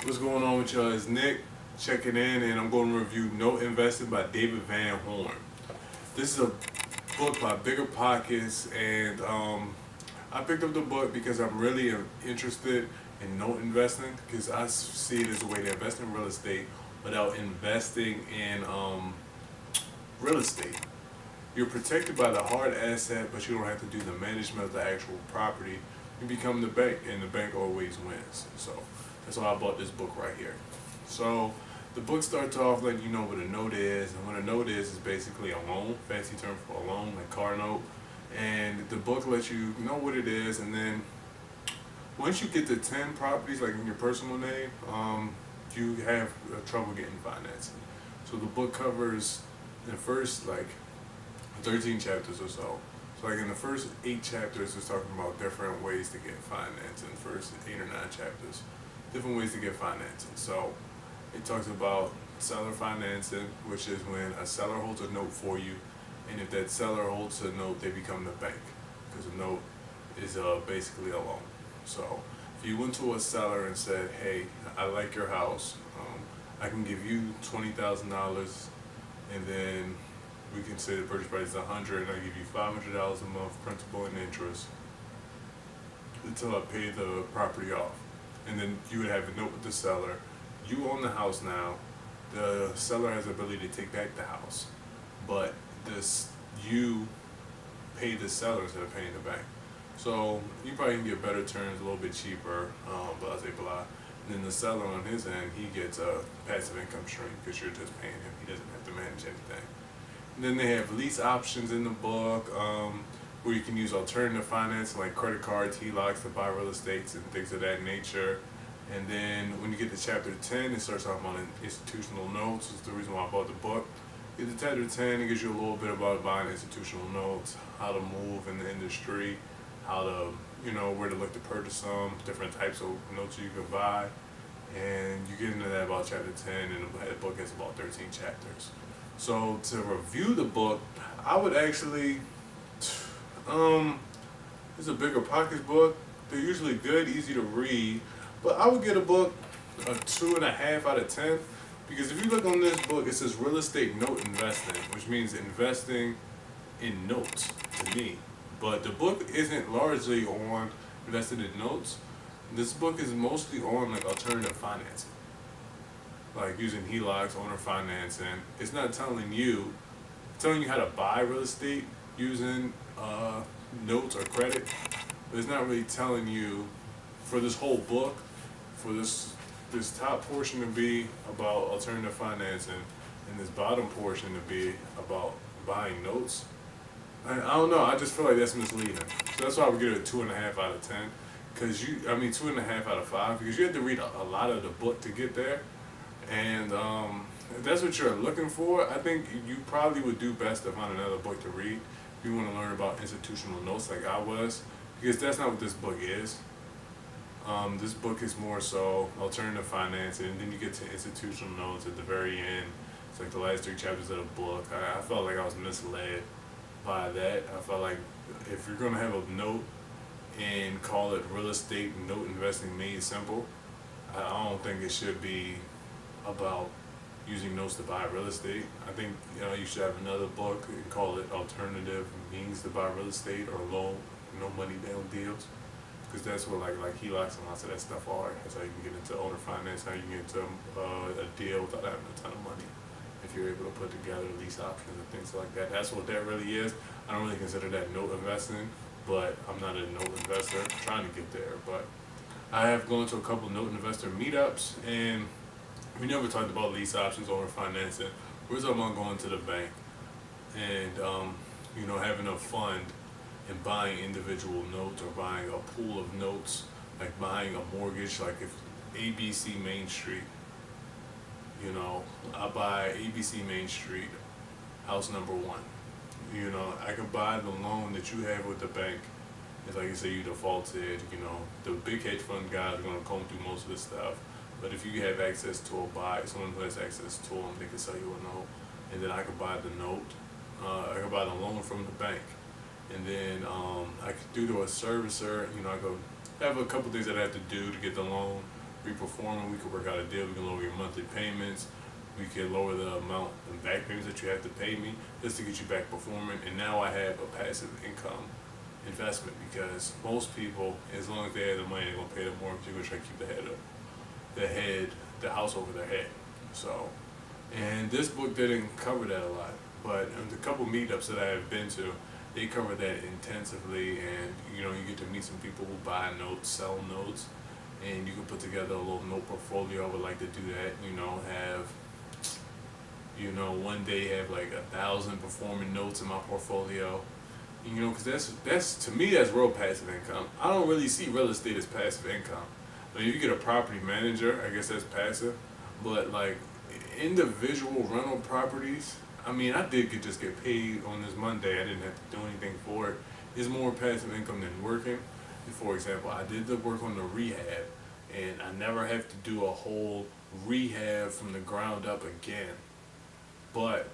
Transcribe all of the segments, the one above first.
What's going on with y'all? It's Nick checking in, and I'm going to review Note Investing by David Van Horne. This is a book by Bigger Pockets, and I picked up the book because I'm really interested in note investing because I see it as a way to invest in real estate without investing in real estate. You're protected by the hard asset, but you don't have to do the management of the actual property. You become the bank, and the bank always wins. So that's why I bought this book right here. So the book starts off letting you know what a note is, and what a note is basically a loan, fancy term for a loan, like car note. And the book lets you know what it is, and then once you get to 10 properties, like in your personal name, you have trouble getting financing. So the book covers the first 13 chapters or so. So like in the first 8 chapters, it's talking about different ways to get financing. First 8 or 9 chapters, different ways to get financing. So it talks about seller financing, which is when a seller holds a note for you, and if that seller holds a note, they become the bank, because a note is basically a loan. So if you went to a seller and said, "Hey, I like your house. I can give you $20,000, and then we can say the purchase price is $100, and I give you $500 a month, principal and interest, until I pay the property off." And then you would have a note with the seller. You own the house now. The seller has the ability to take back the house, but you pay the seller instead of paying the bank. So you probably can get better terms, a little bit cheaper, blah, blah, blah. And then the seller on his end, he gets a passive income stream because you're just paying him. He doesn't have to manage anything. And then they have lease options in the book, where you can use alternative financing like credit cards, HELOCs to buy real estates and things of that nature. And then when you get to chapter 10, it starts talking about institutional notes. It's the reason why I bought the book. Get to chapter 10, it gives you a little bit about buying institutional notes, how to move in the industry, how to, where to look to purchase them, different types of notes you can buy. And you get into that about chapter 10, and the book has about 13 chapters. So to review the book, I would actually, it's a Bigger Pockets book. They're usually good, easy to read, but I would get a book a 2.5 out of 10, because if you look on this book, it says real estate note investing, which means investing in notes to me. But the book isn't largely on investing in notes. This book is mostly on like alternative financing, like using HELOCs, owner financing. It's not telling you, it's telling you how to buy real estate using notes or credit, but it's not really telling you for this whole book, for this top portion to be about alternative financing, and this bottom portion to be about buying notes. I don't know. I just feel like that's misleading. So that's why I would give it a 2.5 out of 10. 2.5 out of 5, because you have to read a lot of the book to get there. And if that's what you're looking for, I think you probably would do best to find another book to read if you want to learn about institutional notes like I was, because that's not what this book is. This book is more so alternative financing, and then you get to institutional notes at the very end. It's like the last 3 chapters of the book. I felt like I was misled by that. I felt like if you're going to have a note and call it real estate note investing made simple, I don't think it should be about using notes to buy real estate. I think you should have another book and call it alternative means to buy real estate, or low, no money down deals, because that's what like HELOCs and lots of that stuff are. That's how you can get into owner finance, how you can get into a deal without having a ton of money, if you're able to put together lease options and things like that. That's what that really is. I don't really consider that note investing, but I'm not a note investor. I'm trying to get there, but I have gone to a couple note investor meetups, and we never talked about lease options, owner financing. We're talking about going to the bank and having a fund and buying individual notes, or buying a pool of notes, like buying a mortgage. Like if ABC Main Street, I buy ABC Main Street, house number 1. I can buy the loan that you have with the bank. It's like you say you defaulted, the big hedge fund guys are going to comb through most of this stuff. But if you have access to a buy, someone who has access to them, they can sell you a note. And then I can buy the note. I can buy the loan from the bank. And then I could do to a servicer, I go have a couple things that I have to do to get the loan. reperforming. We could work out a deal. We can lower your monthly payments. We can lower the amount of back payments that you have to pay me just to get you back performing. And now I have a passive income investment because most people, as long as they have the money, they're gonna pay the mortgage. They're gonna try to keep the house over their head. So, and this book didn't cover that a lot, but the couple meetups that I have been to, they cover that intensively. And you know, you get to meet some people who buy notes, sell notes, and you can put together a little note portfolio. I would like to do that. You know, one day have like 1,000 performing notes in my portfolio. You know, because that's to me that's real passive income. I don't really see real estate as passive income. I mean, if you get a property manager, I guess that's passive. But like individual rental properties, I mean, I did just get paid on this Monday. I didn't have to do anything for it. It's more passive income than working. For example, I did the work on the rehab, and I never have to do a whole rehab from the ground up again. But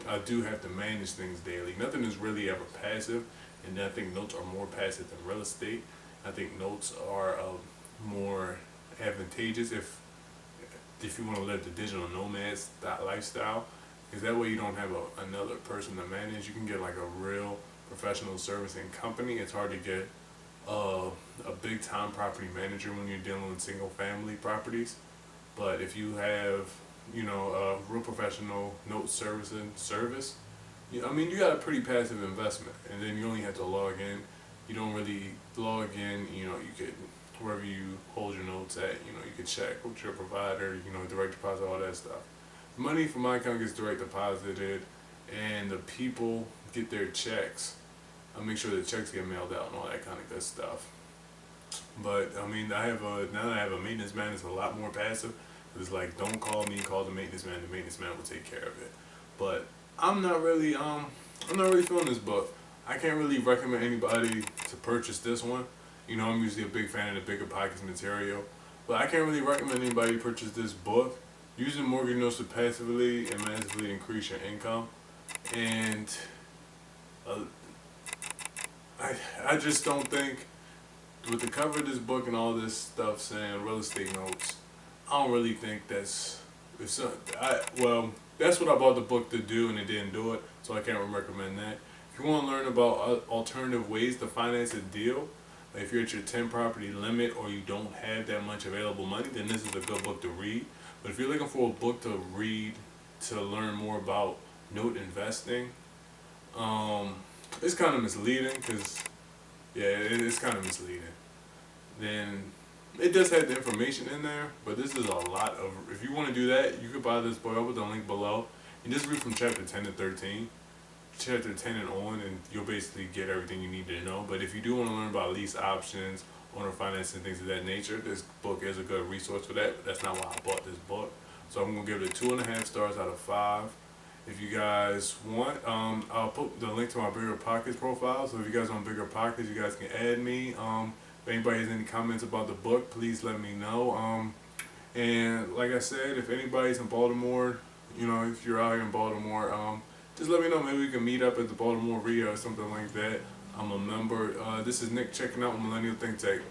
I do have to manage things daily. Nothing is really ever passive, and I think notes are more passive than real estate. I think notes are more advantageous if you want to live the digital nomad lifestyle, because that way you don't have another person to manage. You can get like a real professional servicing company. It's hard to get a big time property manager when you're dealing with single family properties, but if you have a real professional note servicing service, I mean, you got a pretty passive investment, and then you only have to log in. You don't really log in, you could, wherever you hold your notes at, you could check with your provider, direct deposit, all that stuff. Money from my account gets direct deposited, and the people get their checks. I make sure the checks get mailed out and all that kind of good stuff. But I mean, now that I have a maintenance man, it's a lot more passive. It's like, don't call me, call the maintenance man. The maintenance man will take care of it. But I'm not really feeling this book. I can't really recommend anybody to purchase this one. I'm usually a big fan of the Bigger Pockets material, but I can't really recommend anybody purchase this book. Using mortgage notes to passively and massively increase your income, and I just don't think, with the cover of this book and all this stuff saying real estate notes, I don't really think that's what I bought the book to do, and it didn't do it, so I can't recommend that. If you want to learn about alternative ways to finance a deal, like if you're at your 10 property limit or you don't have that much available money, then this is a good book to read. But if you're looking for a book to read to learn more about note investing, it's kind of misleading, because it's kind of misleading. Then it does have the information in there, but this is a lot of, if you want to do that, you could buy this book. I'll put the link below. And just read from chapter 10 to 13. Chapter 10 and on, and you'll basically get everything you need to know. But if you do want to learn about lease options, owner finance, and things of that nature, this book is a good resource for that. But that's not why I bought this book. So I'm going to give it 2.5 stars out of 5. If you guys want, I'll put the link to my Bigger Pockets profile. So if you guys want Bigger Pockets, you guys can add me. If anybody has any comments about the book, please let me know. And like I said, if anybody's in Baltimore, if you're out here in Baltimore, just let me know. Maybe we can meet up at the Baltimore RIA or something like that. I'm a member. This is Nick checking out Millennial Think Tank.